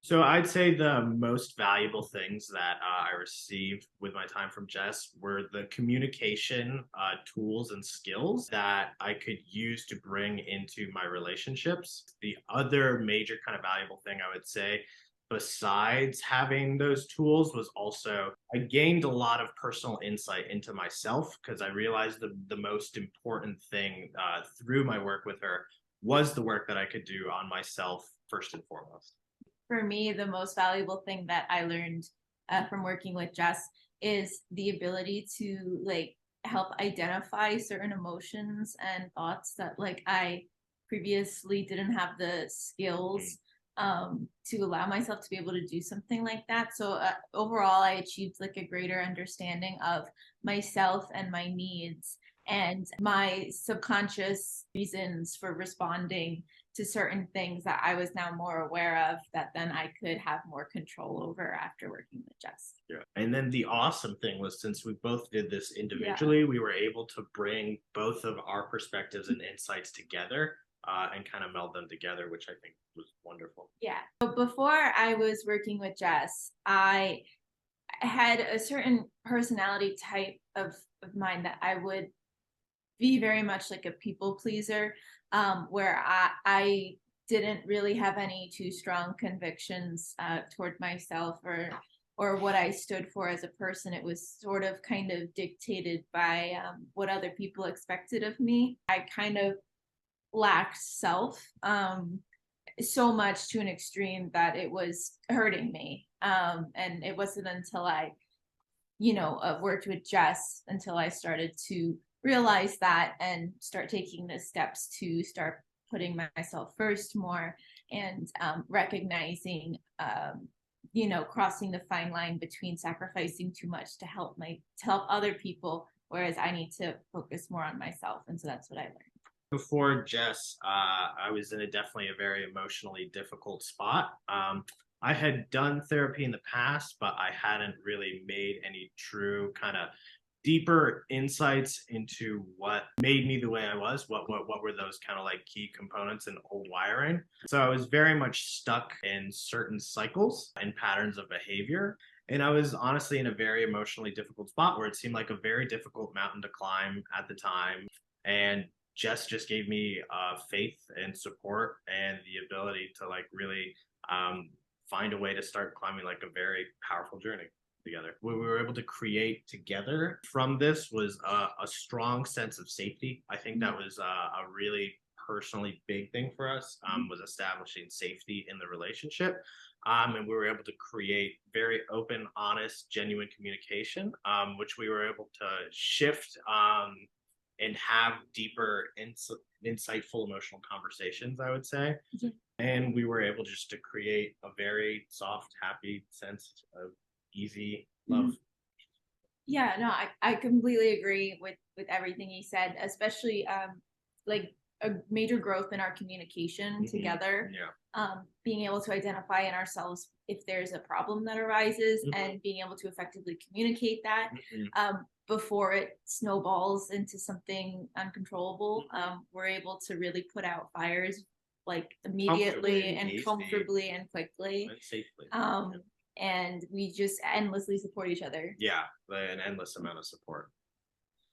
So I'd say the most valuable things that I received with my time from Jess were the communication tools and skills that I could use to bring into my relationships. The other major kind of valuable thing I would say, besides having those tools, was also I gained a lot of personal insight into myself because I realized the most important thing through my work with her was the work that I could do on myself first and foremost. For me, the most valuable thing that I learned from working with Jess is the ability to like help identify certain emotions and thoughts that like I previously didn't have the skills to allow myself to be able to do something like that. So overall, I achieved like a greater understanding of myself and my needs and my subconscious reasons for responding to certain things that I was now more aware of that then I could have more control over after working with Jess. Yeah. And then the awesome thing was since we both did this Yeah. individually, we were able to bring both of our perspectives and insights together and kind of meld them together, which I think was wonderful. Yeah. But before I was working with Jess, I had a certain personality type of mine that I would be very much like a people pleaser, where I didn't really have any too strong convictions toward myself or what I stood for as a person. It was sort of kind of dictated by what other people expected of me. I kind of lacked self so much to an extreme that it was hurting me. And it wasn't until I worked with Jess until I started to realize that and start taking the steps to start putting myself first more and recognizing, crossing the fine line between sacrificing too much to help other people, whereas I need to focus more on myself. And so that's what I learned. Before Jess, I was in definitely a very emotionally difficult spot. I had done therapy in the past, but I hadn't really made any true kind of deeper insights into what made me the way I was. What were those kind of like key components and old wiring? So I was very much stuck in certain cycles and patterns of behavior. And I was honestly in a very emotionally difficult spot where it seemed like a very difficult mountain to climb at the time. And Jess just gave me faith and support and the ability to like really find a way to start climbing like a very powerful journey together. What we were able to create together from this was a strong sense of safety. I think that was a really personally big thing for us, was establishing safety in the relationship. And we were able to create very open, honest, genuine communication, which we were able to shift and have deeper, insightful, emotional conversations, I would say. Mm-hmm. And we were able just to create a very soft, happy sense of easy love. Mm-hmm. Yeah, no, I completely agree with everything he said, especially like a major growth in our communication mm-hmm. together. Yeah. Being able to identify in ourselves if there's a problem that arises mm-hmm. and being able to effectively communicate that before it snowballs into something uncontrollable. We're able to really put out fires like immediately and comfortably and quickly. And safely. And we just endlessly support each other. Yeah, an endless amount of support.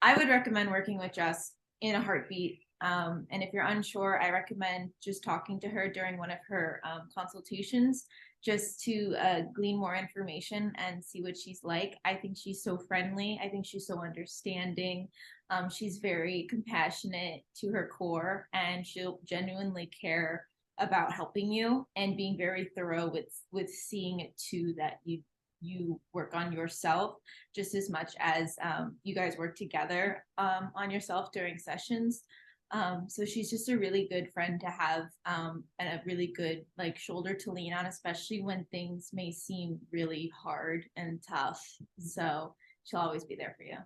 I would recommend working with Jess in a heartbeat. And if you're unsure, I recommend just talking to her during one of her consultations just to glean more information and see what she's like. I think she's so friendly. I think she's so understanding. She's very compassionate to her core, and she'll genuinely care about helping you and being very thorough with seeing it too that you work on yourself just as much as you guys work together on yourself during sessions. So she's just a really good friend to have and a really good like shoulder to lean on, especially when things may seem really hard and tough. So she'll always be there for you.